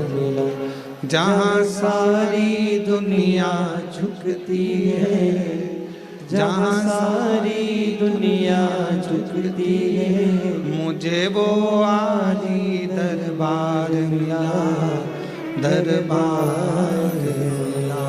मिला, जहाँ सारी दुनिया झुकती है, जहाँ सारी दुनिया झुकती है, मुझे वो आली दरबार मिला, दरबार मिला।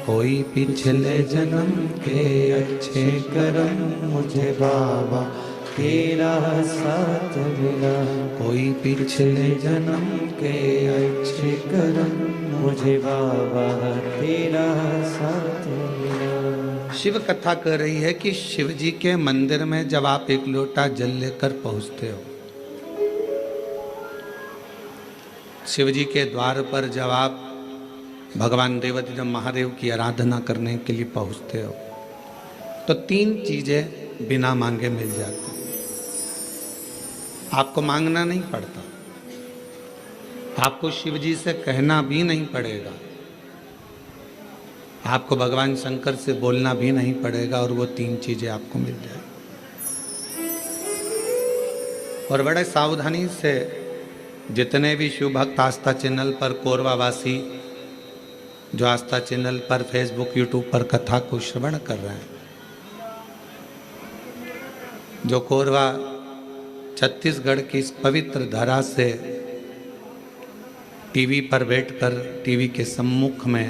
कोई पिछले जन्म के अच्छे कर्म, मुझे बाबा तेरा साथ मिला। कोई पिछले जन्म के अच्छे कर्म, मुझे बाबा तेरा साथ मिला। शिव कथा कह रही है कि शिव जी के मंदिर में जब आप एक लोटा जल लेकर पहुंचते हो, शिव जी के द्वार पर जब आप भगवान देवाधिदेव महादेव की आराधना करने के लिए पहुंचते हो, तो 3 चीजें बिना मांगे मिल जाती। आपको मांगना नहीं पड़ता, आपको शिव जी से कहना भी नहीं पड़ेगा, आपको भगवान शंकर से बोलना भी नहीं पड़ेगा, और वो 3 चीजें आपको मिल जाएगी। और बड़े सावधानी से जितने भी शिव भक्त आस्था चैनल पर, कोरवावासी जो आस्था चैनल पर, फेसबुक, यूट्यूब पर कथा को श्रवण कर रहे हैं, जो कोरवा छत्तीसगढ़ की इस पवित्र धरा से टीवी पर बैठकर, टीवी के सम्मुख में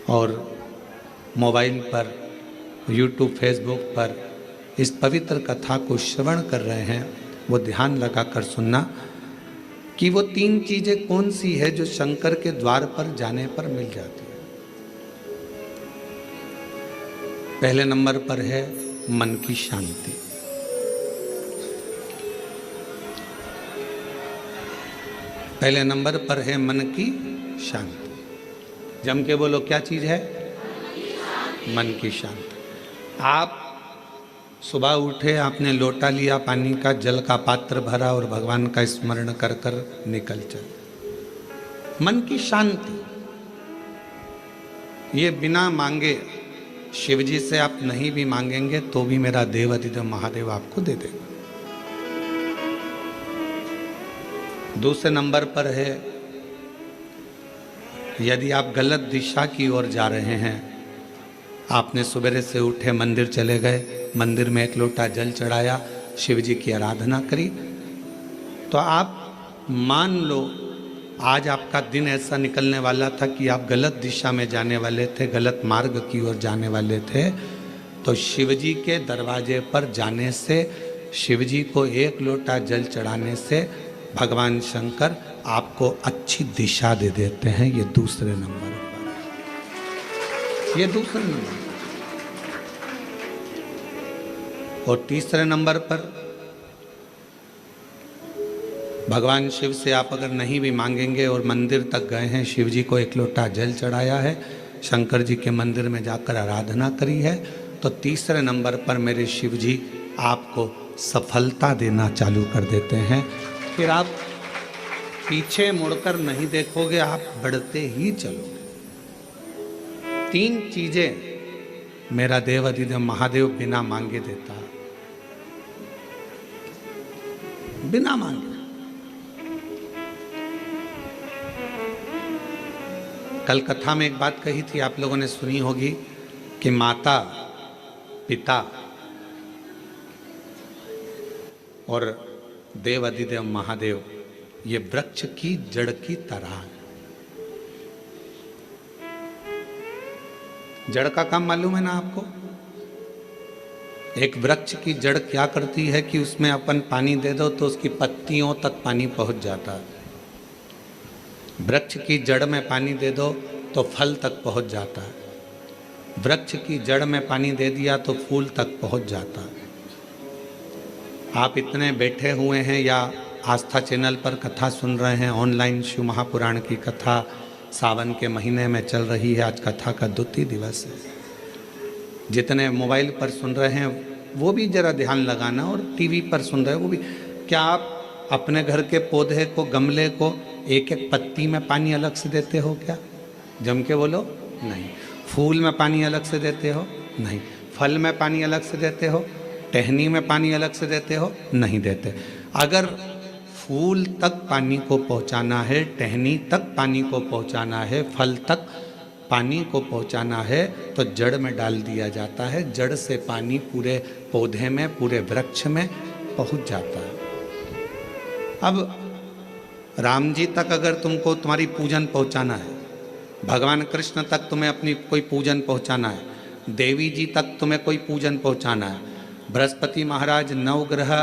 और मोबाइल पर, यूट्यूब, फेसबुक पर इस पवित्र कथा को श्रवण कर रहे हैं, वो ध्यान लगाकर सुनना कि वो 3 चीजें कौन सी है जो शंकर के द्वार पर जाने पर मिल जाती है। पहले नंबर पर है मन की शांति। पहले नंबर पर है मन की शांति। जम के बोलो, क्या चीज है? मन की शांति। आप सुबह उठे, आपने लोटा लिया, पानी का, जल का पात्र भरा और भगवान का स्मरण कर कर निकल चले। मन की शांति, ये बिना मांगे, शिव जी से आप नहीं भी मांगेंगे तो भी मेरा देवाधिदेव महादेव आपको दे देगा। दूसरे नंबर पर है, यदि आप गलत दिशा की ओर जा रहे हैं, आपने सवेरे से उठे, मंदिर चले गए, मंदिर में एक लोटा जल चढ़ाया, शिव जी की आराधना करी, तो आप मान लो आज आपका दिन ऐसा निकलने वाला था कि आप गलत दिशा में जाने वाले थे, गलत मार्ग की ओर जाने वाले थे, तो शिव जी के दरवाजे पर जाने से, शिव जी को एक लोटा जल चढ़ाने से भगवान शंकर आपको अच्छी दिशा दे देते हैं। ये दूसरे नंबर पर, ये दूसरे नंबर। और तीसरे नंबर पर भगवान शिव से आप अगर नहीं भी मांगेंगे और मंदिर तक गए हैं, शिव जी को एक लोटा जल चढ़ाया है, शंकर जी के मंदिर में जाकर आराधना करी है, तो तीसरे नंबर पर मेरे शिव जी आपको सफलता देना चालू कर देते हैं। फिर आप पीछे मुड़कर नहीं देखोगे, आप बढ़ते ही चलोगे। 3 चीजें मेरा देवाधिदेव महादेव बिना मांगे देता है, बिना मांगे। कल कथा में एक बात कही थी, आप लोगों ने सुनी होगी कि माता, पिता और देवाधिदेव महादेव ये वृक्ष की जड़ की तरह है। जड़ का काम मालूम है ना आपको? एक वृक्ष की जड़ क्या करती है कि उसमें अपन पानी दे दो तो उसकी पत्तियों तक पानी पहुंच जाता है। वृक्ष की जड़ में पानी दे दो तो फल तक पहुंच जाता है। वृक्ष की जड़ में पानी दे दिया तो फूल तक पहुंच जाता है। आप इतने बैठे हुए हैं या आस्था चैनल पर कथा सुन रहे हैं, ऑनलाइन शिव महापुराण की कथा सावन के महीने में चल रही है, आज कथा का 2 दिवस है। जितने मोबाइल पर सुन रहे हैं वो भी जरा ध्यान लगाना, और टीवी पर सुन रहे हैं वो भी। क्या आप अपने घर के पौधे को, गमले को एक एक पत्ती में पानी अलग से देते हो क्या? जम के बोलो, नहीं। फूल में पानी अलग से देते हो? नहीं। फल में पानी अलग से देते हो? टहनी में पानी अलग से देते हो? नहीं देते। अगर फूल तक पानी को पहुंचाना है, टहनी तक पानी को पहुंचाना है, फल तक पानी को पहुंचाना है, तो जड़ में डाल दिया जाता है। जड़ से पानी पूरे पौधे में, पूरे वृक्ष में पहुंच जाता है। अब राम जी तक अगर तुमको तुम्हारी पूजन पहुंचाना है, भगवान कृष्ण तक तुम्हें अपनी कोई पूजन पहुंचाना है, देवी जी तक तुम्हें कोई पूजन पहुंचाना है, बृहस्पति महाराज, नवग्रह,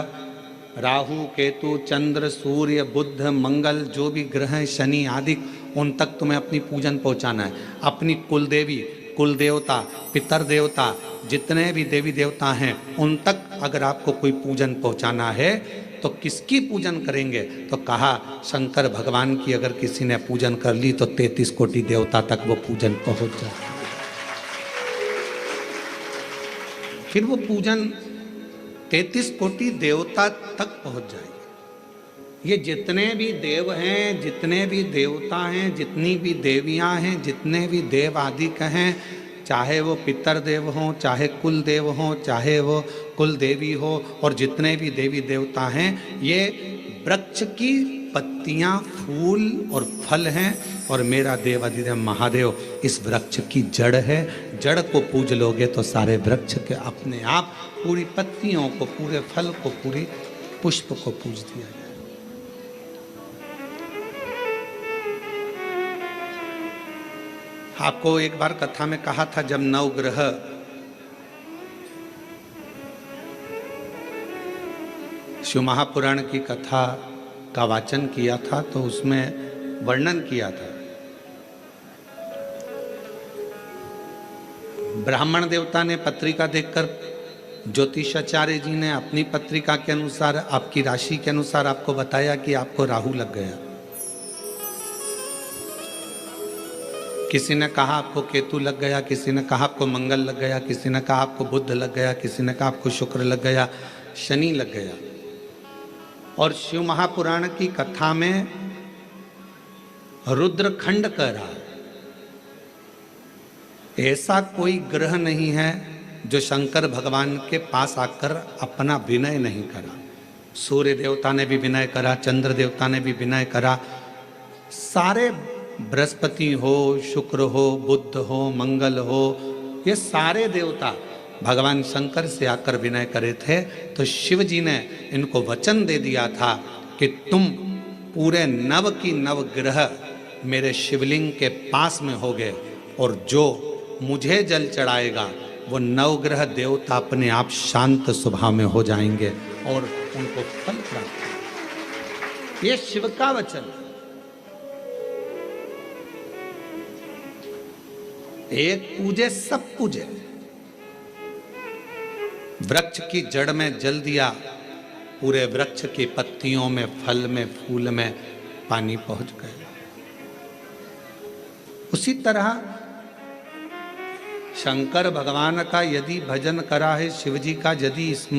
राहु, केतु, चंद्र, सूर्य, बुध, मंगल, जो भी ग्रह हैं, शनि आदि, उन तक तुम्हें अपनी पूजन पहुंचाना है। अपनी कुल देवी, कुल देवता, पितर देवता, जितने भी देवी देवता हैं, उन तक अगर आपको कोई पूजन पहुंचाना है तो किसकी पूजन करेंगे? तो कहा शंकर भगवान की अगर किसी ने पूजन कर ली तो 33 कोटि देवता तक वो पूजन पहुंच जाए। फिर वो पूजन 33 कोटि देवता तक पहुंच जाएगी। ये जितने भी देव हैं, जितने भी देवता हैं, जितनी भी देवियां हैं, जितने भी देव आदि हैं, चाहे वो पितर देव हों, चाहे कुल देव हों, चाहे वो कुल देवी हो, और जितने भी देवी देवता हैं, ये वृक्ष की पत्तियां, फूल और फल हैं, और मेरा देवाधिदेव महादेव इस वृक्ष की जड़ है। जड़ को पूज लोगे तो सारे वृक्ष के अपने आप पूरी पत्तियों को, पूरे फल को, पूरी पुष्प को पूज दिया जाए। आपको एक बार कथा में कहा था, जब नवग्रह शिव महापुराण की कथा का वाचन किया था, तो उसमें वर्णन किया था। ब्राह्मण देवता ने पत्रिका देखकर ज्योतिषाचार्य जी ने अपनी पत्रिका के अनुसार, आपकी राशि के अनुसार आपको बताया कि आपको राहु लग गया। किसी ने कहा आपको केतु लग गया, किसी ने कहा आपको मंगल लग गया, किसी ने कहा आपको बुध लग गया, किसी ने कहा आपको शुक्र लग गया, शनि लग गया। और शिव महापुराण की कथा में रुद्रखंड कह रहा है, ऐसा कोई ग्रह नहीं है जो शंकर भगवान के पास आकर अपना विनय नहीं करा। सूर्य देवता ने भी विनय करा, चंद्र देवता ने भी विनय करा, सारे बृहस्पति हो, शुक्र हो, बुध हो, मंगल हो, ये सारे देवता भगवान शंकर से आकर विनय करे थे। तो शिव जी ने इनको वचन दे दिया था कि तुम पूरे नव की नव ग्रह मेरे शिवलिंग के पास में होगे, और जो मुझे जल चढ़ाएगा वो नवग्रह देवता अपने आप शांत स्वभाव में हो जाएंगे और उनको फल प्राप्त। ये शिव का वचन। एक पूजे सब पूजे। वृक्ष की जड़ में जल दिया, पूरे वृक्ष की पत्तियों में, फल में, फूल में पानी पहुंच गया। उसी तरह शंकर भगवान का यदि भजन करा है, शिव जी का यदि स्मरण